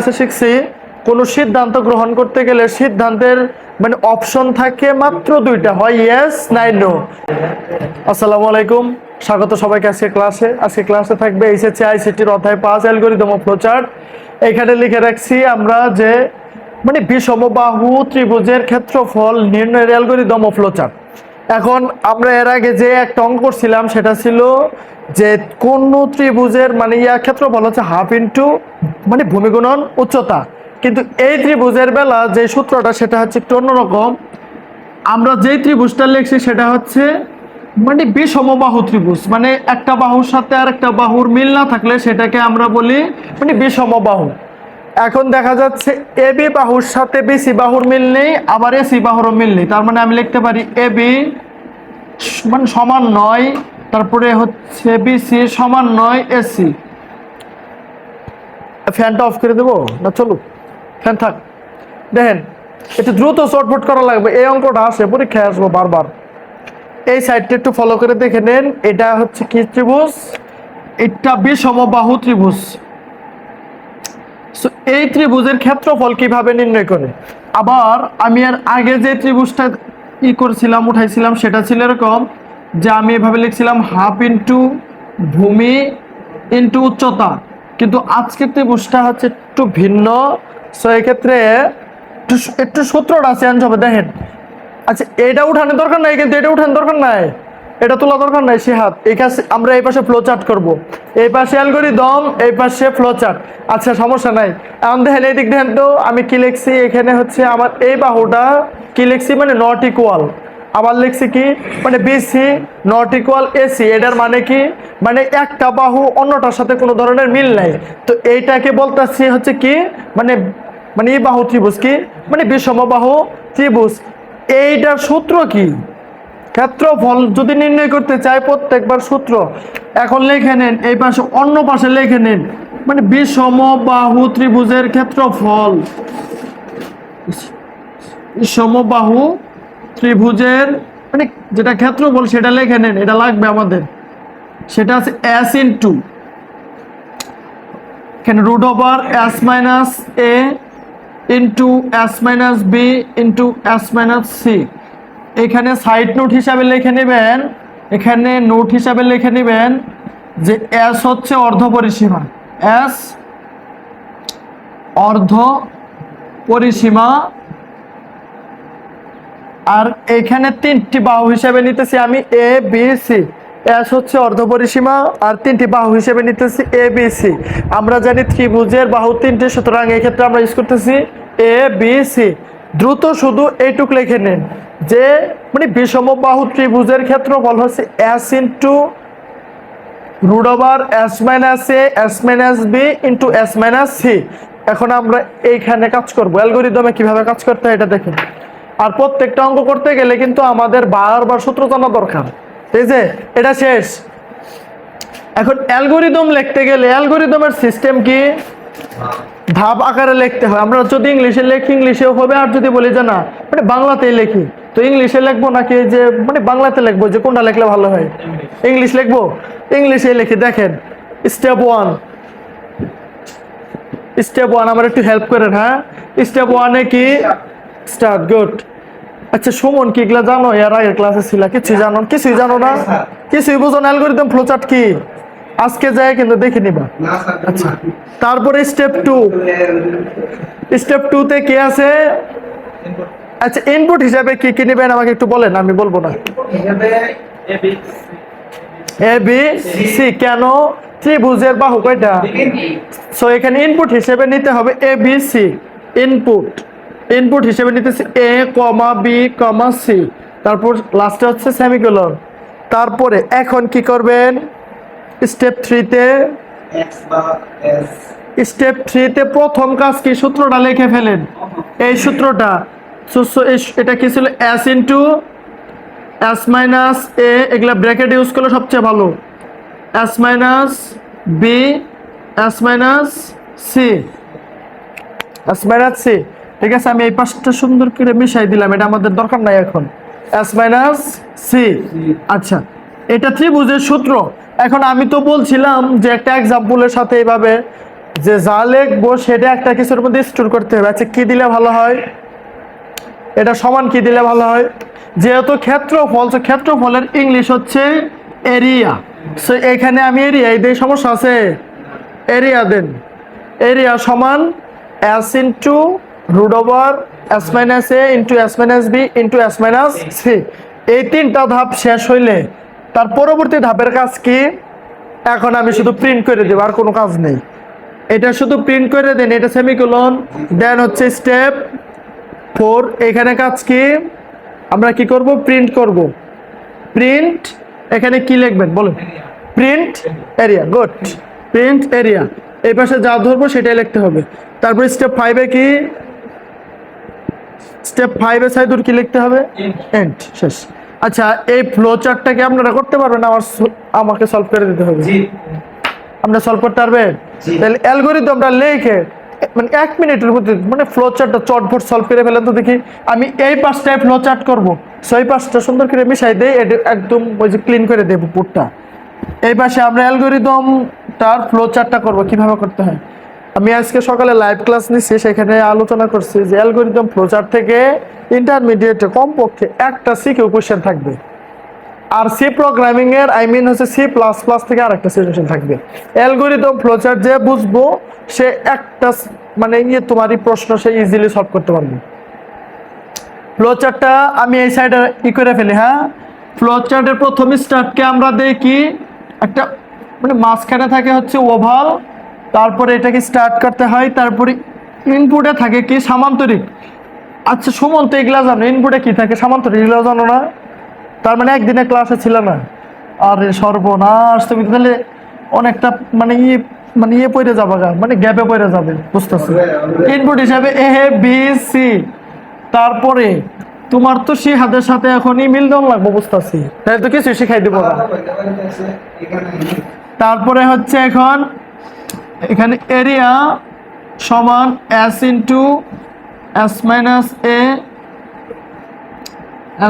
ক্লাসে শিখছি কোনো সিদ্ধান্ত গ্রহণ করতে গেলে সিদ্ধান্তের মানে অপশন থাকে মাত্র দুইটা, হয় ইয়েস নাই নো। আসসালামু আলাইকুম, স্বাগত সবাইকে আজকে ক্লাসে। আজকে ক্লাসে থাকবে এইচএসসি আইসিটির অধ্যায় 5 অ্যালগরিদম অফ ফ্লোচার্ট। এখানে লিখে রাখছি আমরা যে মানে বিষমবাহু ত্রিভুজের ক্ষেত্রফল নির্ণয়ের অ্যালগরিদম অফ ফ্লোচার্ট। এখন আমরা এর আগে যে একটা অঙ্ক করছিলাম সেটা ছিল যে কোন ত্রিভুজের মানে ক্ষেত্রফল হচ্ছে হাফ ইন্টু মানে ভূমি গুণন উচ্চতা। কিন্তু এই ত্রিভুজের বেলা যে সূত্রটা সেটা হচ্ছে একটু অন্যরকম। আমরা যেই ত্রিভুজটা লিখছি সেটা হচ্ছে মানে বিষমবাহু ত্রিভুজ, মানে একটা বাহুর সাথে আর একটা বাহুর মিল না থাকলে সেটাকে আমরা বলি মানে বিষমবাহু। এখন দেখা যাচ্ছে এবি বাহুর সাথে বিসি বাহুর মিল নেই, আবার এসি বাহুরও মিল নেই। তার মানে আমি লিখতে পারি এবি মানে সমান 9, তারপরে হচ্ছে বিসি সমান 9 এসি। ফ্যানটা অফ করে দেবো না? চলুক, ফ্যান থাক। দেখেন একটু দ্রুত শর্টফট করা লাগবে, এই অঙ্কটা আসে পরীক্ষায় আসবো বারবার। এই সাইডটা একটু ফলো করে দেখে নেন। এটা হচ্ছে কি ত্রিভুজ? এটা বিষমবাহু ত্রিভুজ। এই ত্রিভুজের ক্ষেত্রফল কিভাবে নির্ণয় করে? আবার আমি এর আগে যে ত্রিভুজটা করছিলাম উঠাইছিলাম সেটা ছিল এরকম যে আমি এভাবে লিখছিলাম হাফ ইন্টু ভূমি ইন্টু উচ্চতা, কিন্তু আজকের ত্রিভুজটা হচ্ছে একটু ভিন্ন। সো এক্ষেত্রে একটু সূত্রটা চেঞ্জ হবে। দেখেন, আচ্ছা এটা উঠানোর দরকার নাই, কিন্তু এটা উঠানোর দরকার নাই, এটা তোলা দরকার নাই। সে হাত এই কাছে আমরা এই পাশে ফ্লো চার্ট করবো, এই পাশে অ্যালগরিদম, এই পাশে ফ্লো চার্ট। আচ্ছা সমস্যা নাই। এখন দেখেন এই দিক দেখেন তো আমি কি লিখছি, এখানে হচ্ছে আমার এই বাহুটা কি লিখছি মানে নট ইকুয়াল। আবার লিখছি কি মানে বিসি নট ইকুয়াল এসি। এটার মানে কি মানে একটা বাহু অন্যটার সাথে কোনো ধরনের মিল নাই। তো এইটাকে বলতেছি হচ্ছে কি মানে মানে এই বাহু ত্রিভুজ কি মানে বিষমবাহু ত্রিভুজ। এইটার সূত্র কি? ক্ষেত্রফল যদি নির্ণয় করতে চাই প্রত্যেকবার সূত্র। এখন লিখে নেন এই পাশে, অন্য পাশে লিখে নেন মানে বিষমবাহু ত্রিভুজের ক্ষেত্রফল। বিষমবাহু ত্রিভুজের মানে যেটা ক্ষেত্রফল সেটা লিখে নেন, এটা লাগবে আমাদের। সেটা আছে এস ইন্টু এখানে root over S minus A into S minus B into S minus C. এখানে সাইড নোট হিসাবে লিখে নেবেন, এখানে নোট হিসাবে লিখে নেবেন যে এস হচ্ছে অর্ধ পরিসীমা, এস অর্ধ পরিসীমা। আর এখানে তিনটি বাহু হিসেবে নিতেছি আমি এ বি সি। এস হচ্ছে অর্ধ পরিসীমা আর তিনটি বাহু হিসেবে নিতেছি এ বি সি। আমরা জানি ত্রিভুজের বাহু তিনটি, সুতরাং এই ক্ষেত্রে আমরা ইউজ করতেছি এ বি সি। দ্রুত শুধু এইটুক লিখে নেন যে মানে বিষমবাহু ত্রিভুজের ক্ষেত্রফল হচ্ছে s into root over S minus a s minus B into S minus c. এখন আমরা এইখানে কাজ করবো, অ্যালগরিদমে কিভাবে কাজ করতে হয় এটা দেখেন। আর প্রত্যেকটা অঙ্ক করতে গেলে কিন্তু আমাদের বারবার সূত্র জানা দরকার। ঠিক আছে, এটা শেষ। এখন অ্যালগরিদম লিখতে গেলে অ্যালগরিদমের সিস্টেম কি? ধাপ আকারে লিখতে হয়। আমরা যদি ইংলিশে লিখি ইংলিশেও হবে, আর যদি বলি যে না মানে বাংলাতেই লিখি তো ইংলিশে লিখবো নাকি যে মানে বাংলাতে লিখবো, যে কোনটা লিখলে ভালো হয়? ইংলিশ লিখবো, ইংলিশে লিখি। দেখেন স্টেপ ওয়ান, স্টেপ ওয়ান আমার একটু হেল্প করেন। হ্যাঁ, স্টেপ ওয়ানে কি স্টার্ট, গুড। আচ্ছা সুমন কি এগুলা জানো? এর আগের ক্লাসে ছিল, কিছুই জানো? কিছুই জানো না, কিছুই বুঝো না। অ্যালগরিদম ফ্লোচার্ট কি আজকে যায় কিন্তু দেখে নিবা। আচ্ছা তারপরে স্টেপ টু, স্টেপ টু তে কি আছে? আচ্ছা ইনপুট হিসাবে কি কি নেবেন আমাকে একটু বলেন, আমি বলবো না। A B C. কেন? ত্রিভুজের বাহু কয়টা? সো এখানে ইনপুট হিসেবে নিতে হবে A B C. Input, input হিসেবে নিতেছি এ কমা বি কমা সি, তারপর লাস্টে হচ্ছে সেমিকোলন। তারপরে এখন কি করবেন? স্টেপ থ্রিতে, স্টেপ থ্রিতে প্রথম কাজ কি? সূত্রটা লিখে ফেলেন। এই সূত্রটা এটা কি ছিল? S into S minus a, এগুলা ব্র্যাকেট ইউজ করলে সবচেয়ে ভালো। S minus b s minus c, s minus c. ঠিক আছে, আমি এই পাশটা সুন্দর করে মিশাই দিলাম, এটা আমাদের দরকার নাই এখন। S minus c. আচ্ছা এটা ত্রিভুজের সূত্র। এখন আমি তো বলছিলাম যে একটা এক্সাম্পলের সাথে এইভাবে যে যা লিখবো সেটা একটা কিছুর মধ্যে স্টোর করতে হবে। আচ্ছা কি দিলে ভালো হয়, এটা সমান কি দিলে ভালো হয়, যেহেতু ক্ষেত্রফল, ক্ষেত্রফলের ইংলিশ হচ্ছে এরিয়া, সো এখানে আমি এরিয়া এই সমস্যা আছে, এরিয়া দেন, এরিয়া সমান s into root over s minus a into s minus b into s minus c। এই তিনটা ধাপ শেষ হইলে তার পরবর্তী ধাপের কাজ কি, এখন আমি শুধু প্রিন্ট করে দেব, আর কোনো কাজ নেই, এটা শুধু প্রিন্ট করে দেন, এটা সেমিকোলন, দেন হচ্ছে স্টেপ 4, এখানে কাজ কি, আমরা কি করব, প্রিন্ট করব, প্রিন্ট এখানে কি লিখবেন বলুন, print area, good, print area, এই পাশে যা ধরবো সেটাই লিখতে হবে। তারপর স্টেপ 5 এ কি, স্টেপ 5 এ সাইদুর কি লিখতে হবে, এন্ড, শেষ। আচ্ছা এই ফ্লো চার্টটাকে আপনারা করতে পারবেন, আমাকে সলভ করে দিতে হবে, আমরা সলভ করতে পারবেন, তাহলে অ্যালগরিদমটা লিখে মানে 1 মিনিটের মধ্যে মানে ফ্লো চার্টটা চটফট সলভ করে ফেলেন তো দেখি। আমি এই পাশটায় ফ্লো চার্ট করবো, সেই পাশটা সুন্দর করে মিশাই দেই, একদম ওই যে ক্লিন করে দেবো পুরটা। এই পাশে আমরা অ্যালগরিদমটার ফ্লো চার্টটা করবো, কিভাবে করতে হয়। আমি আজকে সকালে লাইভ ক্লাস নিচ্ছি, সেখানে আলোচনা করছি যে অ্যালগরিদম ফ্লো চার্ট থেকে ইন্টারমিডিয়েটে কমপক্ষে একটা সিকিউ কোশ্চেন থাকবে, আর সি প্রোগ্রামিং এর আই মিন হচ্ছে সি প্লাস প্লাস থেকে আরেকটা সিচুয়েশন থাকবে। অ্যালগরিদম ফ্লোচার্ট যে বুঝবো সে একটা মানে তোমারই প্রশ্ন সে ইজিলি সলভ করতে পারবে। ফ্লোচার্টটা আমি এই সাইডে করে ফেলি, হ্যাঁ ফ্লোচার্টের প্রথম স্টার্টকে আমরা দেখি একটা মানে মাঝখানে থাকে হচ্ছে ওভাল, তারপরে এটাকে স্টার্ট করতে হয়, তারপরে ইনপুটে থাকে কি সামান্তরিক। আচ্ছা সুমন্ত এগুলা জানো, ইনপুটে কি থাকে সামান্তরিক, এগুলো জানো না, তার মানে একদিনে ক্লাসে ছিল না, আরে সর্বনাশ, তুমি তাহলে অনেকটা মানে ইয়ে পড়ে যাবে, মানে গ্যাপে পড়ে যাবে, বুঝতেছি। ইনপুট হিসাবে এ বি সি, তারপরে তোমার তো সি হাতের সাথে এখনই মিল দেওয়া লাগবে, বুঝতেছি, তাই তো কিছু শিখাই দিব না। তারপরে হচ্ছে এখন এখানে এরিয়া সমান s into s minus a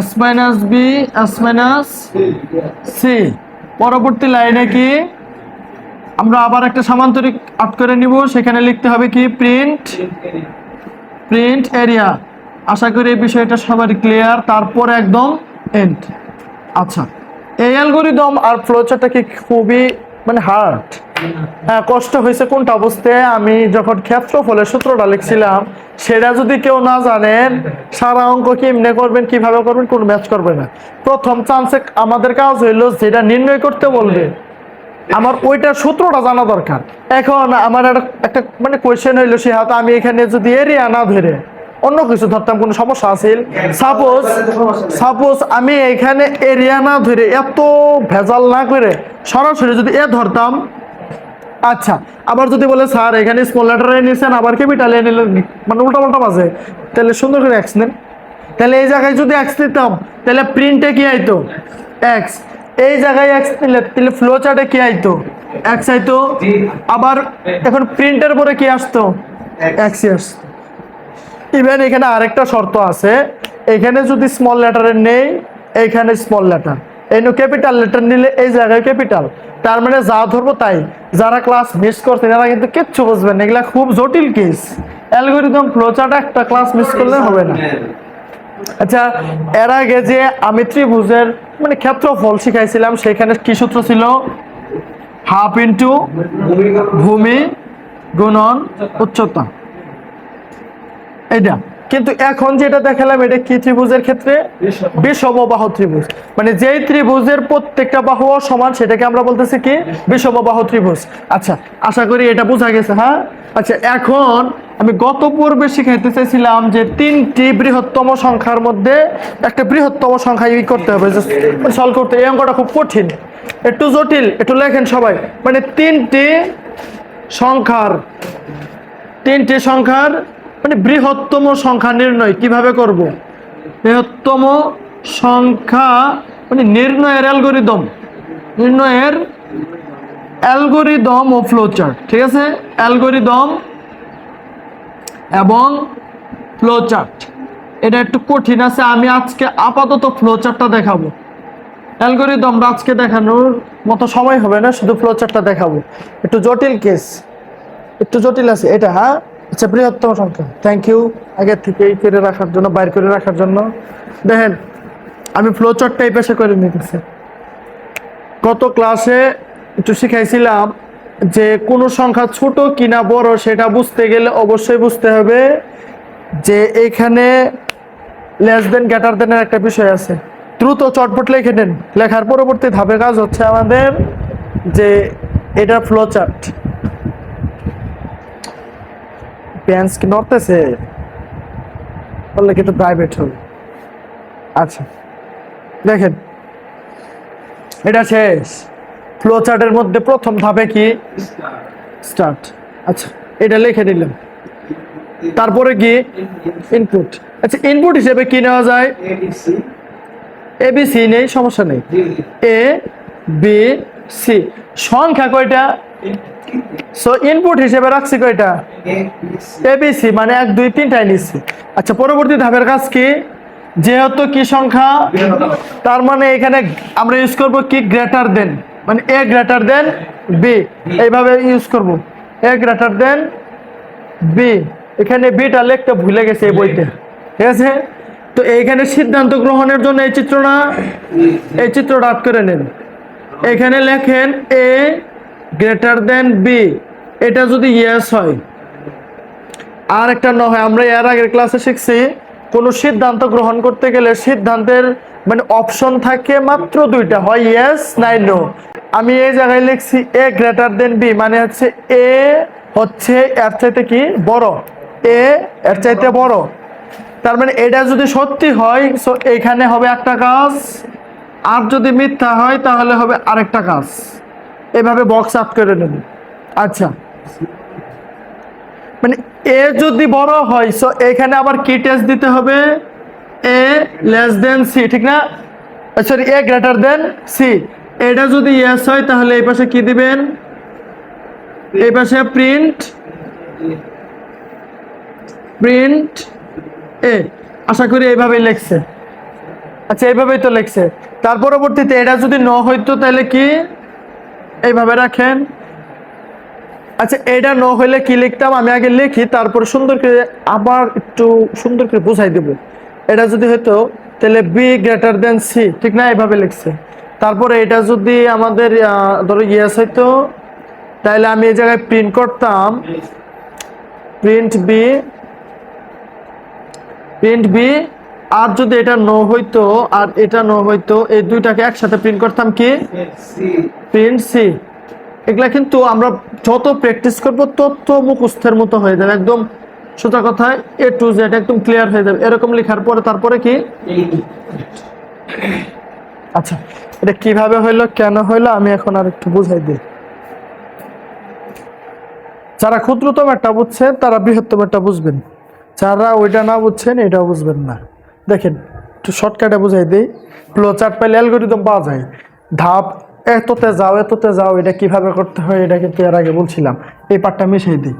s minus b s minus c। পরবর্তী লাইনে কি আমরা আবার একটা সামান্তরিক আট করে নিব, সেখানে লিখতে হবে কি প্রিন্ট এরিয়া। আশা করি এই বিষয়টা সবারই ক্লিয়ার, তারপর একদম এন্ড। আচ্ছা এই অ্যালগরিদম আর ফ্লোচার্টটা কি খুবই মানে হার্ড, হ্যাঁ কষ্ট হয়েছে কোনটা বুঝতে। আমি যখন ক্ষেত্রফলের সূত্রটা লিখছিলাম সেটা যদি কেউ না জানেন সারা অঙ্ক কেমনে করবেন, কিভাবে করবেন, কোন ম্যাচ করবে না। প্রথম চান্সে আমাদের কাজ হইলো যেটা নির্ণয় করতে বলবে আমার ওইটার সূত্রটা জানা দরকার। এখন আমার একটা মানে কোয়েশ্চেন হইলো, সে হয়তো আমি এখানে যদি এরিয়া না ধরে অন্য কিছু ধরতাম কোনো সমস্যা আছিল, সাপোজ আমি এখানে এরিয়া না ধরে এত ভেজাল না করে সরাসরি যদি এ ধরতাম, আচ্ছা আবার যদি বলে স্যার এখানে স্মল লেটার এ নিয়েছেন আবার ক্যাপিটাল এ নিলেন, মানে উল্টা পাল্টা বাজে, তাহলে সুন্দর করে এক্স নেন। তাহলে এই জায়গায় যদি এক্স নিতাম তাহলে প্রিন্টে কি আইতো এক্স, এই জায়গায় এক্স নিলে তাহলে ফ্লো চার্টে কি আইতো এক্স আইতো, আবার এখন প্রিন্টের পরে কি আসতো এক্সই আসতো। ইভেন এখানে আরেকটা শর্ত আছে, এখানে যদি স্মল লেটারের নেই এইখানে স্মল লেটার, এই ক্যাপিটাল লেটার নিলে এই জায়গায় ক্যাপিটাল, তার মানে যা ধরবো তাই। যারা ক্লাস মিস করছে তারা কিন্তু কিচ্ছু বুঝবেন না, এগুলা খুব জটিল কেস। অ্যালগরিদম ফ্লোচার্ট একটা ক্লাস মিস করলে হবে না। আচ্ছা এর আগে যে আমি ত্রিভুজের মানে ক্ষেত্রফল শিখাইছিলাম সেখানে কি সূত্র ছিল, হাফ ইন্টু ভূমি গুণন উচ্চতা, এটা। কিন্তু এখন যেটা দেখালাম এটা কি ত্রিভুজের ক্ষেত্রে বিষমবাহু ত্রিভুজ, মানে যেই ত্রিভুজের প্রত্যেকটা বাহু সমান সেটাকে আমরা বলতেছি কি বিষমবাহু ত্রিভুজ। আচ্ছা আশা করি এটা বোঝা গেছে, হ্যাঁ। আচ্ছা এখন আমি গত পর্বে শিখাইতে চাইছিলাম যে তিনটি বৃহত্তম সংখ্যার মধ্যে একটা বৃহত্তম সংখ্যা ই করতে হবে, সলভ করতে। এই অঙ্কটা খুব কঠিন, একটু জটিল, একটু লেখেন সবাই। মানে তিনটি সংখ্যার মানে বৃহত্তম সংখ্যা নির্ণয় কিভাবে করব, বৃহত্তম সংখ্যা মানে নির্ণয়ের অ্যালগরিদম ও ফ্লোচার্ট, ঠিক আছে, অ্যালগরিদম এবং ফ্লোচার্ট। এটা একটু কঠিন আছে, আমি আজকে আপাতত ফ্লোচার্টটা দেখাবো, অ্যালগরিদমটা আজকে দেখানোর মতো সময় হবে না, শুধু ফ্লোচার্টটা দেখাবো, একটু জটিল কেস। একটু জটিল আছে এটা, হ্যাঁ। আচ্ছা, বৃহত্তম সংখ্যা, থ্যাংক ইউ আগের থেকেই করে রাখার জন্য, বাইর করে রাখার জন্য। দেখেন আমি ফ্লো চার্টটা এই পাশে করে নিতেছি। গত ক্লাসে একটু শিখাইছিলাম যে কোনো সংখ্যা ছোট কিনা বড় সেটা বুঝতে গেলে অবশ্যই বুঝতে হবে যে এখানে লেস দেন গ্রেটার দেনের একটা বিষয় আছে। দ্রুত চটপট লিখে নেন। লেখার পরবর্তী ধাপে কাজ হচ্ছে আমাদের যে এটা ফ্লো চার্ট। পেন্স কি নড়তেছে বললে কিন্তু প্রাইভেট হবে। আচ্ছা দেখেন এটা শেষ। ফ্লো চার্টের মধ্যে প্রথম ধাপে কি স্টার্ট। আচ্ছা এটা লিখে নিলাম। তারপরে কি ইনপুট। আচ্ছা ইনপুট হিসেবে কি নেওয়া যায়? এবিসি নেই, সমস্যা নেই। এ বি সি সংখ্যা কয়টা? সো ইনপুট হিসেবে রাখছি কয়টা? এবিসি, মানে 1 2 3টাই নিচ্ছি। আচ্ছা পরবর্তী ধাপের কাজ কি? যেহেতু কি সংখ্যা, তার মানে এখানে আমরা ইউজ করব কি গ্রেটার দেন, মানে এ গ্রেটার দেন বি, এইভাবে ইউজ করব। এ গ্রেটার দেন বি, এখানে বিটা লিখতে ভুলে গেছে এই বইতে, ঠিক আছে? তো এইখানে সিদ্ধান্ত গ্রহণের জন্য এই চিত্রটা, এই চিত্রটা আট করে নেন। এখানে লেখেন এ গ্রেটার দেন বি, এটা যদি ইয়েস হয় আর একটা ন হয়। আমরা এর আগের ক্লাসে শিখছি কোনো সিদ্ধান্ত গ্রহণ করতে গেলে সিদ্ধান্তের মানে অপশন থাকে মাত্র 2টা, হয় ইয়েস নাই নো। আমি এই জায়গায় লিখছি এ গ্রেটার দেন বি, মানে হচ্ছে এ হচ্ছে এর চাইতে কি বড়, এ এর চাইতে বড়। তার মানে এটা যদি সত্যি হয় সো এখানে হবে একটা কাজ, আর যদি মিথ্যা হয় তাহলে হবে আরেকটা কাজ। এভাবে বক্স আপ করে নেব। আচ্ছা মানে এ যদি বড় হয় সো এখানে আবার কি টেস্ট দিতে হবে? এ লেস দেন সি, ঠিক না? সরি এ গ্রেটার দেন সি। এটা যদি ইয়েস হয় তাহলে এই পাশে কি দিবেন? এই পাশে প্রিন্ট প্রিন্ট এ। আশা করি এইভাবেই লিখছে। আচ্ছা এইভাবেই তো লিখছে। তার পরবর্তীতে এটা যদি ন হইতো তাহলে কি এইভাবে রাখেন। আচ্ছা এটা ন হইলে কি লিখতাম? আমি আগে লিখি তারপর সুন্দর করে আবার একটু সুন্দর করে বুঝাই দেব। এটা যদি হইতো তাহলে বি গ্রেটার দেন সি, ঠিক না? এইভাবে লিখছে। তারপরে এটা যদি আমাদের ধরো ইয়েস হইতো তাহলে আমি এই জায়গায় প্রিন্ট করতাম প্রিন্ট বি, প্রিন্ট বি। আর যদি এটা নো হইতো আর এটা নো হইতো, এই দুইটাকে একসাথে প্রিন্ট করতাম কি প্রিন্ট সি। এগুলা কিন্তু আমরা যত প্র্যাকটিস করব তত মুখস্থের মতো হয়ে যাবে, একদম সোজা কথায় এ টু জেড একদম ক্লিয়ার হয়ে যাবে এরকম লেখার পরে। তারপরে কি আচ্ছা এটা কিভাবে হইলো কেন হইলো আমি এখন আর একটু বুঝাই দিই। যারা ক্ষুদ্রতম একটা বুঝছেন তারা বৃহত্তম একটা বুঝবেন, যারা ওইটা না বুঝছেন এটাও বুঝবেন না। দেখেন একটু শর্টকাটে বুঝাই দিই। ফ্লো চার্ট পাইলে অ্যালগরিদম পাওয়া যায়। ধাপ এততে যাও এততে যাও, এটা কিভাবে করতে হয় এটা কিন্তু এর আগে বলছিলাম। এই পার্টটা মিশিয়ে দিই।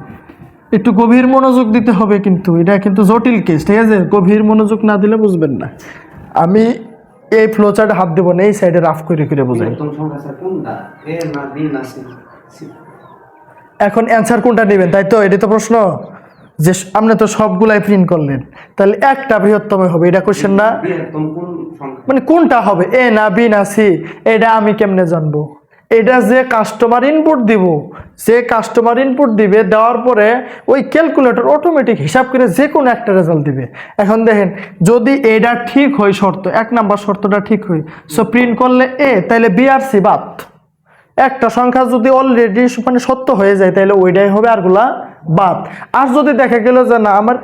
একটু গভীর মনোযোগ দিতে হবে, কিন্তু এটা কিন্তু জটিল কেস, ঠিক আছে? গভীর মনোযোগ না দিলে বুঝবেন না। আমি এই ফ্লো চার্টে হাত দেবো না, এই সাইডে রাফ করে করে বোঝাই। এখন অ্যান্সার কোনটা নেবেন তাই তো? এটাই তো প্রশ্ন, যে আপনি তো সবগুলাই প্রিন্ট করলেন তাহলে একটা বৃহত্তম হবে, এটা কোশ্চেন না? মানে কোনটা হবে, এ না বি না সি, এটা আমি কেমনে জানবো? এটা যে কাস্টমার ইনপুট দিব, যে কাস্টমার ইনপুট দিবে, দেওয়ার পরে ওই ক্যালকুলেটর অটোমেটিক হিসাব করে যে কোনো একটা রেজাল্ট দিবে। এখন দেখেন যদি এটা ঠিক হয়, শর্ত 1 নাম্বার শর্তটা ঠিক হয়, সো প্রিন্ট করলে এ, তাহলে বি আর সি বাদ। একটা সংখ্যা যদি অলরেডি মানে সত্য হয়ে যায় তাহলে ওইটাই হবে, আরগুলা বাদ। আর যদি দেখা গেল যে না আমার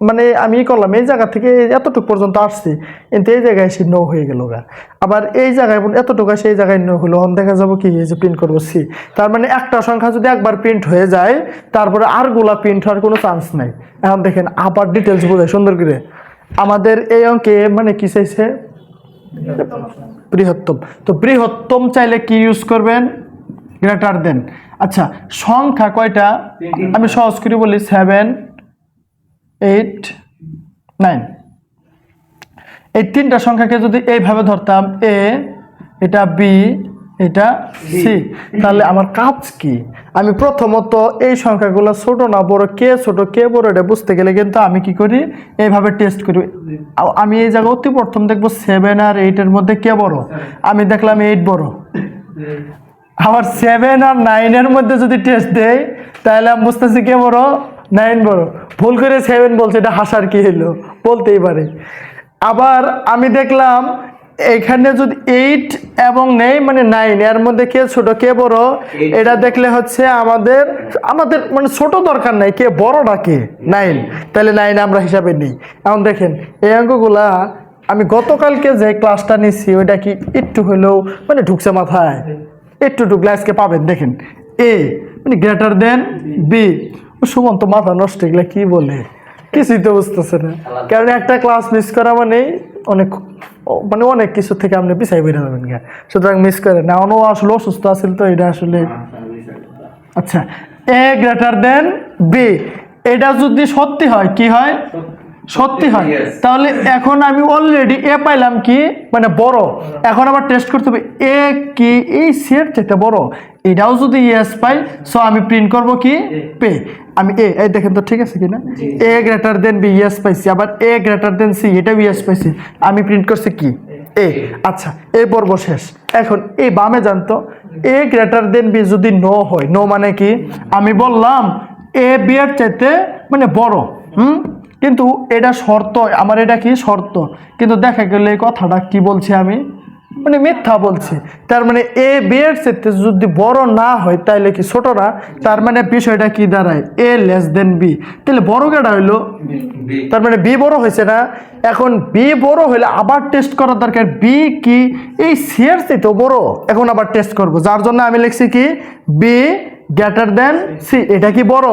মানে আমি করলাম এই জায়গা থেকে এতটুকু পর্যন্ত আসছি কিন্তু এই জায়গায় এসে নো হয়ে গেল গা, আবার এই জায়গায় এতটুকু আসে এই জায়গায় নো হলো, দেখা যাবো কি এই যে প্রিন্ট করবো সি। তার মানে একটা সংখ্যা যদি একবার প্রিন্ট হয়ে যায় তারপরে আরগুলা প্রিন্ট হওয়ার কোনো চান্স নাই। এখন দেখেন আবার ডিটেলস বোঝায় সুন্দর করে। আমাদের এই অঙ্কে মানে কি চাইছে? বৃহত্তম। তো বৃহত্তম চাইলে কি ইউজ করবেন? Greater than. আচ্ছা সংখ্যা কয়টা? আমি সহজ করে বলি 7 8 9। এই তিনটা সংখ্যাকে যদি এইভাবে ধরতাম, এ এটা বি এটা সি। তাহলে আমার কাজ কি? আমি প্রথমত এই সংখ্যাগুলো ছোট না বড়, কে ছোট কে বড় এটা বুঝতে গেলে কিন্তু আমি কি করি, এইভাবে টেস্ট করি। আমি এই জায়গায় অতি প্রথম দেখবো 7 আর 8 এর মধ্যে কে বড়, আমি দেখলাম 8 বড়। আবার 7 আর 9 এর মধ্যে যদি টেস্ট দেই তাহলে আমি বুঝতেছি কে বড়, 9 বড়। ভুল করে 7 বলছে, এটা হাসার কি হলো, বলতেই পারে। আবার আমি দেখলাম এখানে যদি 8 এবং নেই মানে 9 এর মধ্যে কে ছোট কে বড়, এটা দেখলে হচ্ছে আমাদের আমাদের মানে ছোট দরকার নাই, কে বড় না কে 9, তাহলে 9 আমরা হিসাবে নিই। এখন দেখেন এই অঙ্কগুলা আমি গতকালকে যে ক্লাসটা নিচ্ছি ওইটা কি একটু হলেও মানে ঢুকছে মাথায়, একটু ঢুকলে আজকে পাবেন। দেখেন এ মানে গ্রেটার দেন বি, সুমন তো মাথা নষ্ট, এগুলা কি বলে কিছুই তো বুঝতেছে না, কারণ একটা ক্লাস মিস করা মানে অনেক মানে অনেক কিছু থেকে আপনি পিছাই বেরিয়ে যাবেন গা, সুতরাং মিস করে না। অন্য আসলে অসুস্থ আছিল তো এটা আসলে। আচ্ছা এ গ্রেটার দেন বি, এটা যদি সত্যি হয় কি হয়, সত্যি হয়, তাহলে এখন আমি অলরেডি এ পাইলাম কি মানে বড়। এখন আবার টেস্ট করতে হবে এ কি এই সেট থেকে বড়, এটাও যদি ইয়েস পাই সো আমি প্রিন্ট করব কি পে। আমি এই দেখেন তো ঠিক আছে কিনা, এ গ্রেটার দেন বি ইয়েস পাইছি, আবার এ গ্রেটার দেন সি এটাও ইয়েস পাইছি, আমি প্রিন্ট করছি কি এ। আচ্ছা এই পর্ব শেষ। এখন এই বামে জানতো এ গ্রেটার দেন বি যদি নো হয়, নো মানে কি, আমি বললাম এ বি এর চাইতে মানে বড়, কিন্তু এটা শর্ত, আমার এটা কি শর্ত, কিন্তু দেখা গেলে এই কথাটা কি বলছি আমি মানে মিথ্যা বলছি। তার মানে এ বি এর চাইতে যদি বড় না হয় তাহলে কি ছোট না, তার মানে বিষয়টা কি দাঁড়ায় এ লেস দেন বি, তাহলে বড় কেটা হইলো, তার মানে বি বড় হয়েছে না। এখন বি বড় হইলে আবার টেস্ট করার দরকার বি কি এই সি এর চাইতে বড়, এখন আবার টেস্ট করব, যার জন্য আমি লিখছি কি বি গ্রেটার দেন সি, এটা কি বড়।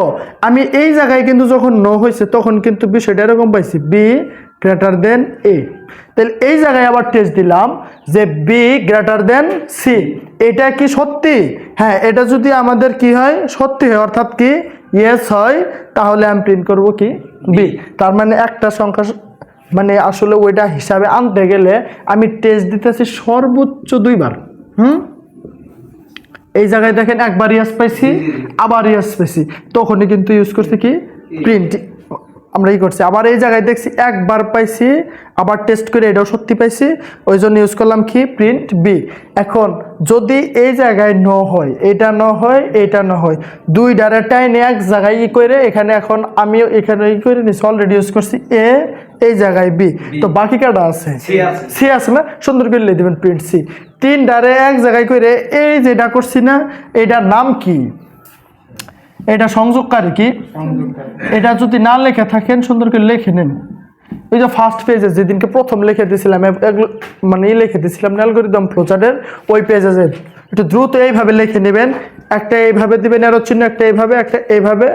আমি এই জায়গায় কিন্তু যখন নো হয়েছে তখন কিন্তু বিষয়টা এরকম পাইছি বি গ্রেটার দেন এ, তাহলে এই জায়গায় আবার টেস্ট দিলাম যে বি গ্রেটার দেন সি, এটা কি সত্যি, হ্যাঁ এটা যদি আমাদের কি হয় সত্যি হয় অর্থাৎ কি ইয়েস হয়, তাহলে আমি প্রিন্ট করব কি বি। তার মানে একটা সংখ্যা মানে আসলে ওইটা হিসাবে আনতে গেলে আমি টেস্ট দিতেছি সর্বোচ্চ 2 বার। এই জায়গায় দেখেন একবার ইয়েস পাইছি আবার ইয়েস পাইছি, তখনই কিন্তু ইউজ করছি কি প্রিন্ট, আমরা ই করছি। আবার এই জায়গায় দেখছি একবার পাইছি আবার টেস্ট করে এটাও সত্যি পাইছি, ওই জন্য ইউজ করলাম কি প্রিন্ট বি। এখন যদি এই জায়গায় ন হয়, এটা ন হয় এটা ন হয়, দুই ডাইরেক্টাই এক জায়গায় ই করে এখানে, এখন আমিও এখানে ই করে নিচ্ছি অলরেডি ইউজ করছি এ, এই জায়গায় বি, তো বাকি কাটা আছে সি আছে না, সুন্দর করে লিখে দেবেন প্রিন্ট সি। 3 ডারে এক জায়গায় করে এই যেটা করছি না, এটার নাম কি, এটা সংযোগকারী কি, এটা যদি না লেখা থাকেন সুন্দর করে লিখে নেন। ওই যে ফার্স্ট পেজে যেদিনকে প্রথম লিখে দিয়েছিলাম মানে লিখে দিয়েছিলাম অ্যালগরিদম ফ্লোচার্টের ওই পেজে একটু দ্রুত এইভাবে লিখে নেবেন, একটা এইভাবে দিবেন এরো চিহ্ন, একটা এইভাবে একটা এইভাবে।